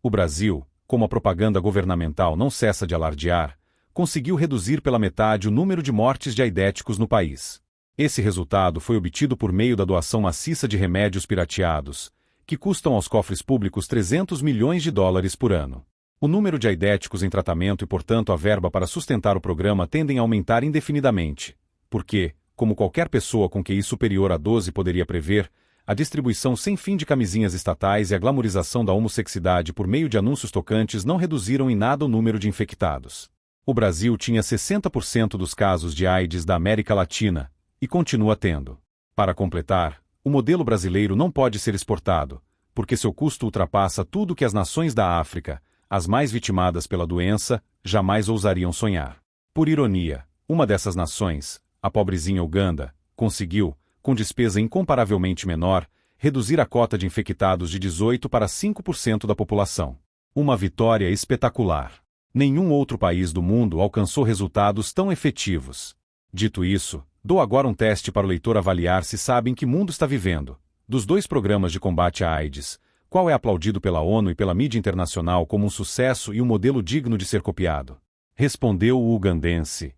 O Brasil, como a propaganda governamental não cessa de alardear, conseguiu reduzir pela metade o número de mortes de aidéticos no país. Esse resultado foi obtido por meio da doação maciça de remédios pirateados, que custam aos cofres públicos 300 milhões de dólares por ano. O número de aidéticos em tratamento e, portanto, a verba para sustentar o programa tendem a aumentar indefinidamente, porque, como qualquer pessoa com QI superior a 12 poderia prever, a distribuição sem fim de camisinhas estatais e a glamorização da homossexualidade por meio de anúncios tocantes não reduziram em nada o número de infectados. O Brasil tinha 60% dos casos de AIDS da América Latina, e continua tendo. Para completar, o modelo brasileiro não pode ser exportado, porque seu custo ultrapassa tudo que as nações da África, as mais vitimadas pela doença, jamais ousariam sonhar. Por ironia, uma dessas nações, a pobrezinha Uganda, conseguiu, com despesa incomparavelmente menor, reduzir a cota de infectados de 18% para 5% da população. Uma vitória espetacular. Nenhum outro país do mundo alcançou resultados tão efetivos. Dito isso, dou agora um teste para o leitor avaliar se sabe em que mundo está vivendo. Dos 2 programas de combate à AIDS, qual é aplaudido pela ONU e pela mídia internacional como um sucesso e um modelo digno de ser copiado? Respondeu o ugandense.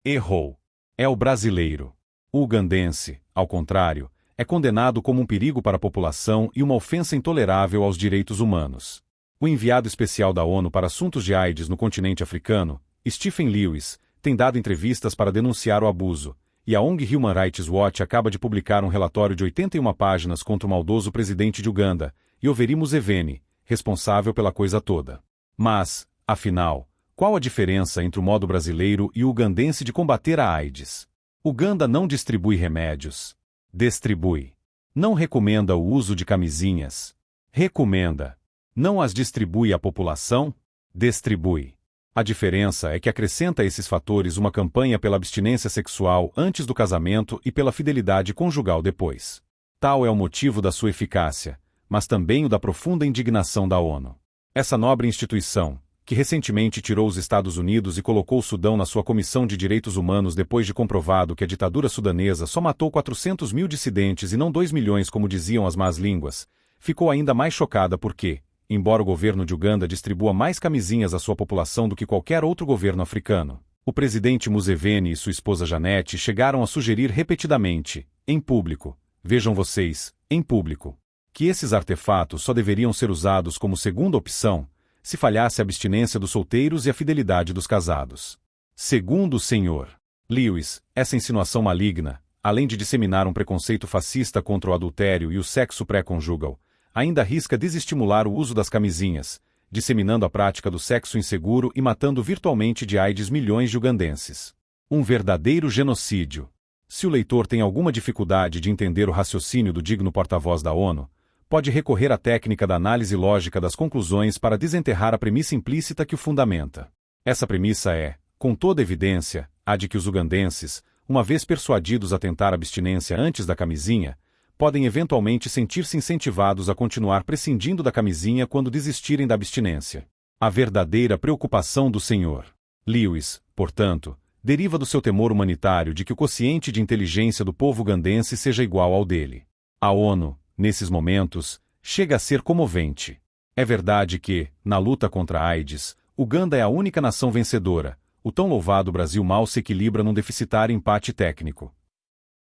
Errou. É o brasileiro. O ugandense, ao contrário, é condenado como um perigo para a população e uma ofensa intolerável aos direitos humanos. O enviado especial da ONU para assuntos de AIDS no continente africano, Stephen Lewis, tem dado entrevistas para denunciar o abuso, e a ONG Human Rights Watch acaba de publicar um relatório de 81 páginas contra o maldoso presidente de Uganda, Yoweri Museveni, responsável pela coisa toda. Mas, afinal, qual a diferença entre o modo brasileiro e o ugandense de combater a AIDS? Uganda não distribui remédios. Distribui. Não recomenda o uso de camisinhas. Recomenda. Não as distribui à população? Distribui. A diferença é que acrescenta a esses fatores uma campanha pela abstinência sexual antes do casamento e pela fidelidade conjugal depois. Tal é o motivo da sua eficácia, mas também o da profunda indignação da ONU. Essa nobre instituição, que recentemente tirou os Estados Unidos e colocou o Sudão na sua Comissão de Direitos Humanos depois de comprovado que a ditadura sudanesa só matou 400 mil dissidentes e não 2 milhões como diziam as más línguas, ficou ainda mais chocada porque, embora o governo de Uganda distribua mais camisinhas à sua população do que qualquer outro governo africano, o presidente Museveni e sua esposa Janete chegaram a sugerir repetidamente, em público, vejam vocês, em público, que esses artefatos só deveriam ser usados como segunda opção, se falhasse a abstinência dos solteiros e a fidelidade dos casados. Segundo o Sr. Lewis, essa insinuação maligna, além de disseminar um preconceito fascista contra o adultério e o sexo pré-conjugal, ainda arrisca desestimular o uso das camisinhas, disseminando a prática do sexo inseguro e matando virtualmente de AIDS milhões de ugandenses. Um verdadeiro genocídio. Se o leitor tem alguma dificuldade de entender o raciocínio do digno porta-voz da ONU, pode recorrer à técnica da análise lógica das conclusões para desenterrar a premissa implícita que o fundamenta. Essa premissa é, com toda evidência, a de que os ugandenses, uma vez persuadidos a tentar abstinência antes da camisinha, podem eventualmente sentir-se incentivados a continuar prescindindo da camisinha quando desistirem da abstinência. A verdadeira preocupação do Sr. Lewis, portanto, deriva do seu temor humanitário de que o quociente de inteligência do povo ugandense seja igual ao dele. A ONU, nesses momentos, chega a ser comovente. É verdade que, na luta contra a AIDS, Uganda é a única nação vencedora, o tão louvado Brasil mal se equilibra num deficitário empate técnico.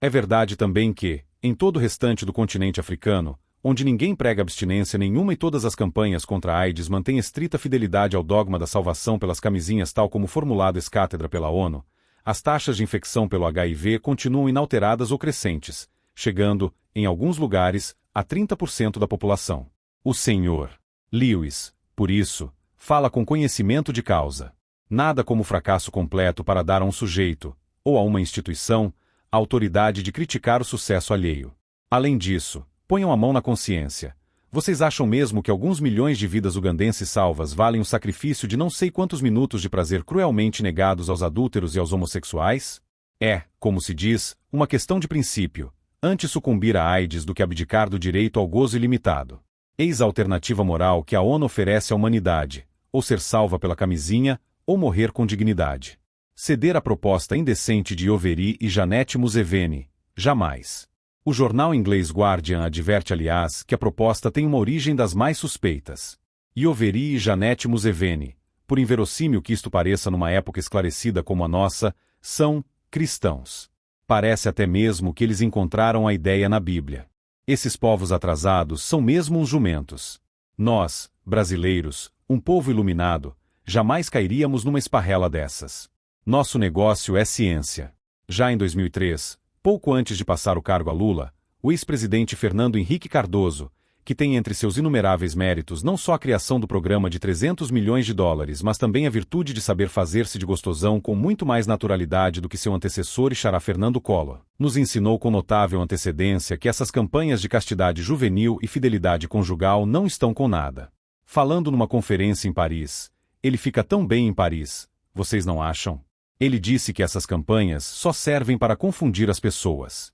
É verdade também que, em todo o restante do continente africano, onde ninguém prega abstinência nenhuma e todas as campanhas contra a AIDS mantêm estrita fidelidade ao dogma da salvação pelas camisinhas tal como formulado ex cátedra pela ONU, as taxas de infecção pelo HIV continuam inalteradas ou crescentes, chegando, em alguns lugares, a 30% da população. O Sr. Lewis, por isso, fala com conhecimento de causa. Nada como fracasso completo para dar a um sujeito, ou a uma instituição, a autoridade de criticar o sucesso alheio. Além disso, ponham a mão na consciência. Vocês acham mesmo que alguns milhões de vidas ugandenses salvas valem o sacrifício de não sei quantos minutos de prazer cruelmente negados aos adúlteros e aos homossexuais? É, como se diz, uma questão de princípio. Antes sucumbir à AIDS do que abdicar do direito ao gozo ilimitado. Eis a alternativa moral que a ONU oferece à humanidade, ou ser salva pela camisinha, ou morrer com dignidade. Ceder à proposta indecente de Yoweri e Janete Museveni, jamais. O jornal inglês Guardian adverte, aliás, que a proposta tem uma origem das mais suspeitas. Ioveri e Janete Museveni, por inverossímil que isto pareça numa época esclarecida como a nossa, são cristãos. Parece até mesmo que eles encontraram a ideia na Bíblia. Esses povos atrasados são mesmo uns jumentos. Nós, brasileiros, um povo iluminado, jamais cairíamos numa esparrela dessas. Nosso negócio é ciência. Já em 2003, pouco antes de passar o cargo a Lula, o ex-presidente Fernando Henrique Cardoso, que tem entre seus inumeráveis méritos não só a criação do programa de 300 milhões de dólares, mas também a virtude de saber fazer-se de gostosão com muito mais naturalidade do que seu antecessor e xará Fernando Collor, nos ensinou com notável antecedência que essas campanhas de castidade juvenil e fidelidade conjugal não estão com nada. Falando numa conferência em Paris, ele fica tão bem em Paris, vocês não acham? Ele disse que essas campanhas só servem para confundir as pessoas.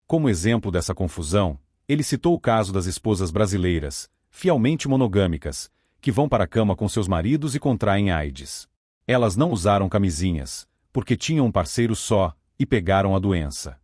Como exemplo dessa confusão, ele citou o caso das esposas brasileiras, fielmente monogâmicas, que vão para a cama com seus maridos e contraem AIDS. Elas não usaram camisinhas, porque tinham um parceiro só, e pegaram a doença.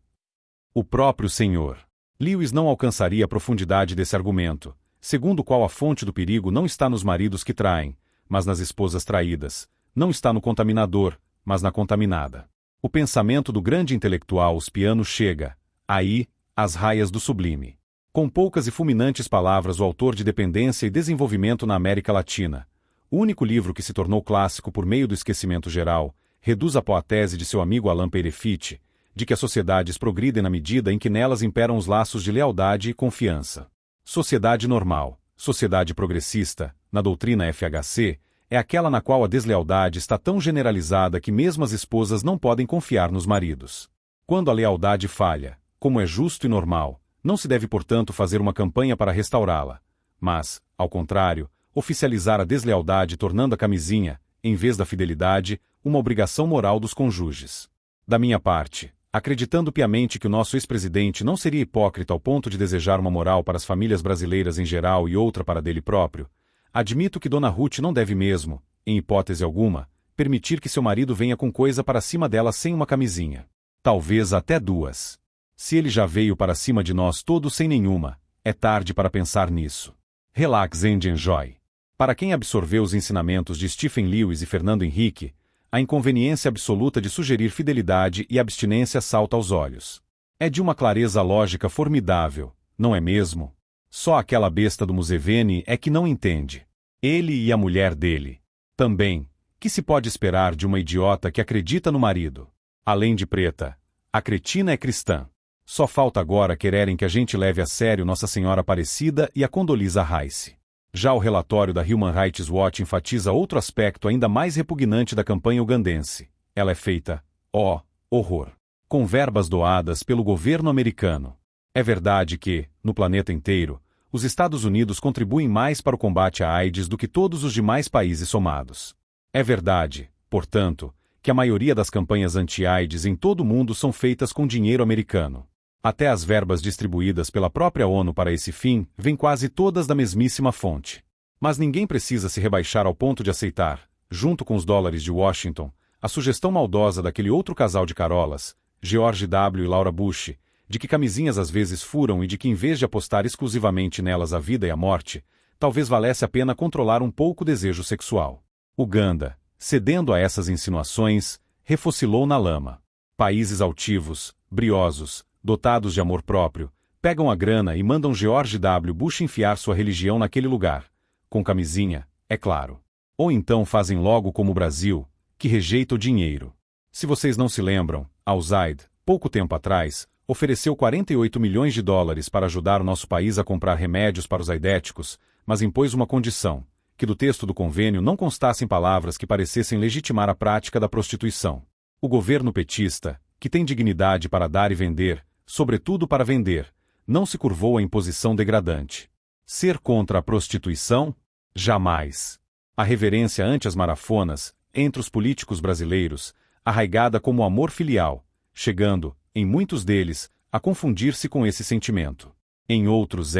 O próprio Senhor Lewis não alcançaria a profundidade desse argumento, segundo o qual a fonte do perigo não está nos maridos que traem, mas nas esposas traídas, não está no contaminador, mas na contaminada. O pensamento do grande intelectual Uspiano chega, aí, às raias do sublime. Com poucas e fulminantes palavras, o autor de Dependência e Desenvolvimento na América Latina, o único livro que se tornou clássico por meio do esquecimento geral, reduz a pó a tese de seu amigo Alain Peirefit, de que as sociedades progridem na medida em que nelas imperam os laços de lealdade e confiança. Sociedade normal, sociedade progressista, na doutrina FHC, é aquela na qual a deslealdade está tão generalizada que mesmo as esposas não podem confiar nos maridos. Quando a lealdade falha, como é justo e normal, não se deve, portanto, fazer uma campanha para restaurá-la, mas, ao contrário, oficializar a deslealdade tornando a camisinha, em vez da fidelidade, uma obrigação moral dos cônjuges. Da minha parte, acreditando piamente que o nosso ex-presidente não seria hipócrita ao ponto de desejar uma moral para as famílias brasileiras em geral e outra para dele próprio, admito que Dona Ruth não deve mesmo, em hipótese alguma, permitir que seu marido venha com coisa para cima dela sem uma camisinha. Talvez até duas. Se ele já veio para cima de nós todos sem nenhuma, é tarde para pensar nisso. Relax and enjoy. Para quem absorveu os ensinamentos de Stephen Lewis e Fernando Henrique, a inconveniência absoluta de sugerir fidelidade e abstinência salta aos olhos. É de uma clareza lógica formidável, não é mesmo? Só aquela besta do Museveni é que não entende. Ele e a mulher dele. Também, que se pode esperar de uma idiota que acredita no marido? Além de preta, a cretina é cristã. Só falta agora quererem que a gente leve a sério Nossa Senhora Aparecida e a Condoleezza Rice. Já o relatório da Human Rights Watch enfatiza outro aspecto ainda mais repugnante da campanha ugandense. Ela é feita, horror, com verbas doadas pelo governo americano. É verdade que, no planeta inteiro, os Estados Unidos contribuem mais para o combate à AIDS do que todos os demais países somados. É verdade, portanto, que a maioria das campanhas anti-AIDS em todo o mundo são feitas com dinheiro americano. Até as verbas distribuídas pela própria ONU para esse fim vêm quase todas da mesmíssima fonte. Mas ninguém precisa se rebaixar ao ponto de aceitar, junto com os dólares de Washington, a sugestão maldosa daquele outro casal de carolas, George W. e Laura Bush, de que camisinhas às vezes furam e de que em vez de apostar exclusivamente nelas a vida e a morte, talvez valesse a pena controlar um pouco o desejo sexual. Uganda, cedendo a essas insinuações, refocilou na lama. Países altivos, briosos, dotados de amor próprio, pegam a grana e mandam George W. Bush enfiar sua religião naquele lugar, com camisinha, é claro. Ou então fazem logo como o Brasil, que rejeita o dinheiro. Se vocês não se lembram, Al-Zaid, pouco tempo atrás, ofereceu 48 milhões de dólares para ajudar o nosso país a comprar remédios para os aidéticos, mas impôs uma condição, que do texto do convênio não constassem palavras que parecessem legitimar a prática da prostituição. O governo petista, que tem dignidade para dar e vender, sobretudo para vender, não se curvou à imposição degradante. Ser contra a prostituição? Jamais. A reverência ante as marafonas, entre os políticos brasileiros, arraigada como amor filial, chegando, em muitos deles, a confundir-se com esse sentimento. Em outros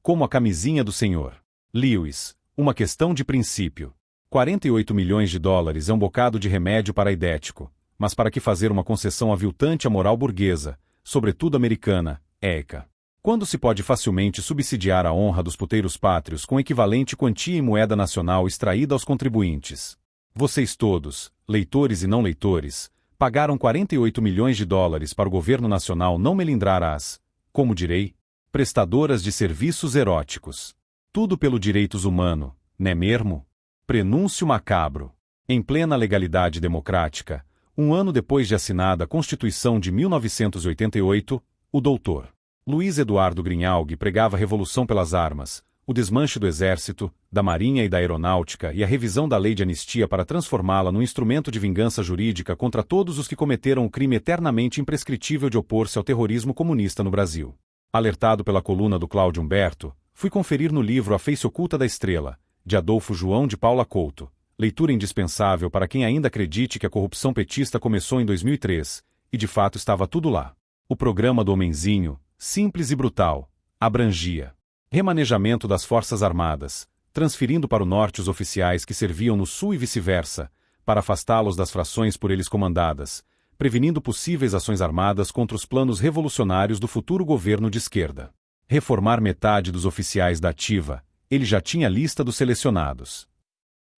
como a camisinha do Senhor Lewis, uma questão de princípio. 48 milhões de dólares é um bocado de remédio para aidético, mas para que fazer uma concessão aviltante à moral burguesa, sobretudo americana, ECA? Quando se pode facilmente subsidiar a honra dos puteiros pátrios com equivalente quantia em moeda nacional extraída aos contribuintes? Vocês todos, leitores e não leitores, pagaram 48 milhões de dólares para o governo nacional não melindrar as, como direi, prestadoras de serviços eróticos. Tudo pelo direitos humano, né mesmo? Prenúncio macabro. Em plena legalidade democrática, um ano depois de assinada a Constituição de 1988, o doutor Luiz Eduardo Grinhalg pregava a revolução pelas armas, o desmanche do exército, da marinha e da aeronáutica e a revisão da lei de anistia para transformá-la num instrumento de vingança jurídica contra todos os que cometeram o crime eternamente imprescritível de opor-se ao terrorismo comunista no Brasil. Alertado pela coluna do Cláudio Humberto, fui conferir no livro A Face Oculta da Estrela, de Adolfo João de Paula Couto, leitura indispensável para quem ainda acredite que a corrupção petista começou em 2003, e de fato estava tudo lá. O programa do Homenzinho, simples e brutal, abrangia remanejamento das Forças Armadas, transferindo para o norte os oficiais que serviam no sul e vice-versa, para afastá-los das frações por eles comandadas, prevenindo possíveis ações armadas contra os planos revolucionários do futuro governo de esquerda. Reformar metade dos oficiais da ativa, ele já tinha a lista dos selecionados.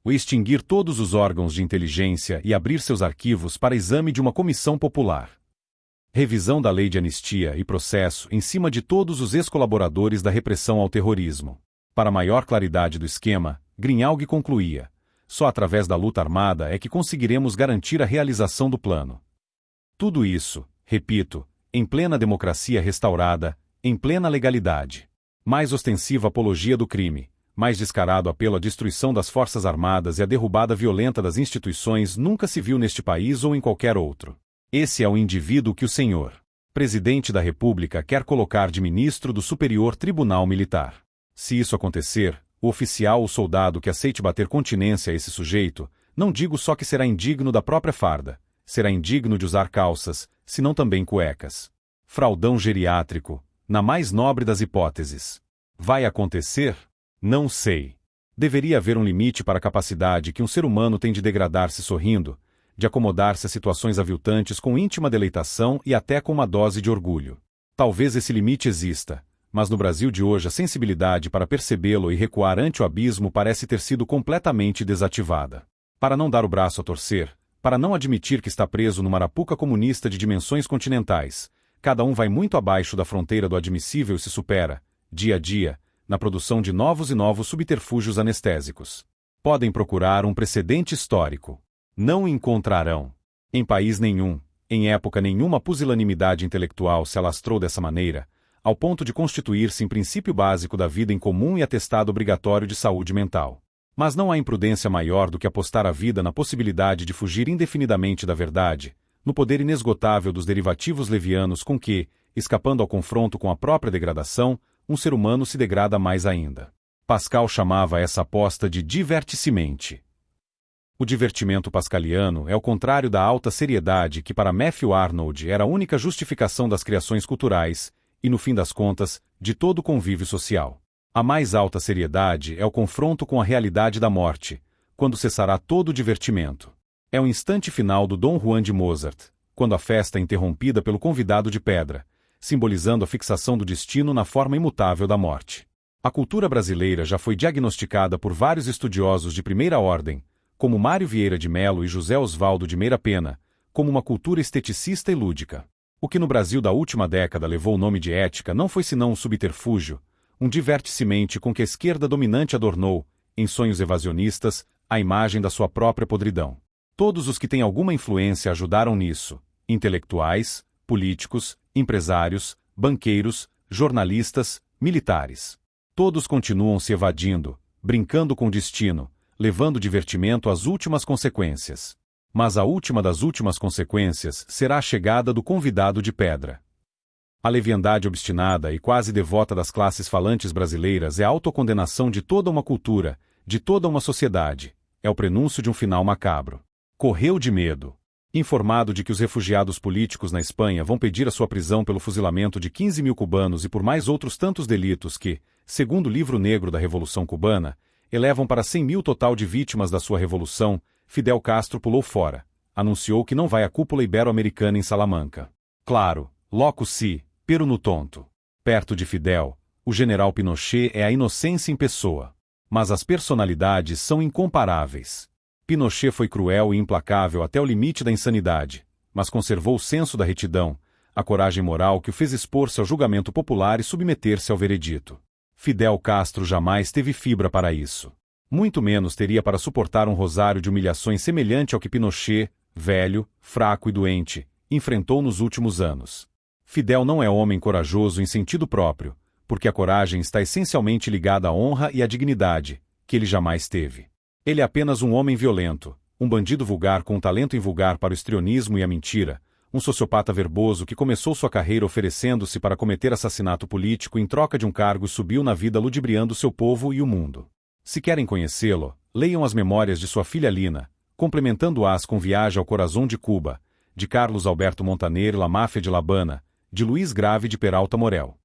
O extinguir todos os órgãos de inteligência e abrir seus arquivos para exame de uma comissão popular. Revisão da lei de anistia e processo em cima de todos os ex-colaboradores da repressão ao terrorismo. Para maior claridade do esquema, Grinhalg concluía: só através da luta armada é que conseguiremos garantir a realização do plano. Tudo isso, repito, em plena democracia restaurada, em plena legalidade. Mais ostensiva apologia do crime, mais descarado apelo à destruição das Forças Armadas e à derrubada violenta das instituições nunca se viu neste país ou em qualquer outro. Esse é o indivíduo que o senhor presidente da República quer colocar de ministro do Superior Tribunal Militar. Se isso acontecer, o oficial ou soldado que aceite bater continência a esse sujeito, não digo só que será indigno da própria farda, será indigno de usar calças, senão também cuecas. Fraldão geriátrico, na mais nobre das hipóteses. Vai acontecer? Não sei. Deveria haver um limite para a capacidade que um ser humano tem de degradar-se sorrindo, de acomodar-se a situações aviltantes com íntima deleitação e até com uma dose de orgulho. Talvez esse limite exista, mas no Brasil de hoje a sensibilidade para percebê-lo e recuar ante o abismo parece ter sido completamente desativada. Para não dar o braço a torcer, para não admitir que está preso numa arapuca comunista de dimensões continentais, cada um vai muito abaixo da fronteira do admissível e se supera, dia a dia, na produção de novos e novos subterfúgios anestésicos. Podem procurar um precedente histórico. Não encontrarão. Em país nenhum, em época nenhuma, a pusilanimidade intelectual se alastrou dessa maneira, ao ponto de constituir-se em princípio básico da vida em comum e atestado obrigatório de saúde mental. Mas não há imprudência maior do que apostar a vida na possibilidade de fugir indefinidamente da verdade, no poder inesgotável dos derivativos levianos com que, escapando ao confronto com a própria degradação, um ser humano se degrada mais ainda. Pascal chamava essa aposta de divertissimente. O divertimento pascaliano é o contrário da alta seriedade que para Matthew Arnold era a única justificação das criações culturais e, no fim das contas, de todo o convívio social. A mais alta seriedade é o confronto com a realidade da morte, quando cessará todo o divertimento. É o instante final do Dom Juan de Mozart, quando a festa é interrompida pelo convidado de pedra, simbolizando a fixação do destino na forma imutável da morte. A cultura brasileira já foi diagnosticada por vários estudiosos de primeira ordem, como Mário Vieira de Mello e José Osvaldo de Meira Pena, como uma cultura esteticista e lúdica. O que no Brasil da última década levou o nome de ética não foi senão um subterfúgio, um divertissimente com que a esquerda dominante adornou, em sonhos evasionistas, a imagem da sua própria podridão. Todos os que têm alguma influência ajudaram nisso, intelectuais, políticos, empresários, banqueiros, jornalistas, militares. Todos continuam se evadindo, brincando com o destino, levando divertimento às últimas consequências. Mas a última das últimas consequências será a chegada do convidado de pedra. A leviandade obstinada e quase devota das classes falantes brasileiras é a autocondenação de toda uma cultura, de toda uma sociedade. É o prenúncio de um final macabro. Correu de medo. Informado de que os refugiados políticos na Espanha vão pedir a sua prisão pelo fuzilamento de 15 mil cubanos e por mais outros tantos delitos que, segundo o livro negro da Revolução Cubana, elevam para 100 mil total de vítimas da sua revolução, Fidel Castro pulou fora. Anunciou que não vai à cúpula ibero-americana em Salamanca. Claro, loco si, pero no tonto. Perto de Fidel, o general Pinochet é a inocência em pessoa. Mas as personalidades são incomparáveis. Pinochet foi cruel e implacável até o limite da insanidade, mas conservou o senso da retidão, a coragem moral que o fez expor-se ao julgamento popular e submeter-se ao veredito. Fidel Castro jamais teve fibra para isso. Muito menos teria para suportar um rosário de humilhações semelhante ao que Pinochet, velho, fraco e doente, enfrentou nos últimos anos. Fidel não é homem corajoso em sentido próprio, porque a coragem está essencialmente ligada à honra e à dignidade, que ele jamais teve. Ele é apenas um homem violento, um bandido vulgar com um talento invulgar para o histrionismo e a mentira, um sociopata verboso que começou sua carreira oferecendo-se para cometer assassinato político em troca de um cargo e subiu na vida ludibriando seu povo e o mundo. Se querem conhecê-lo, leiam as memórias de sua filha Lina, complementando-as com Viagem ao Corazón de Cuba, de Carlos Alberto Montaner e La Máfia de La Habana, de Luiz Grave de Peralta Morel.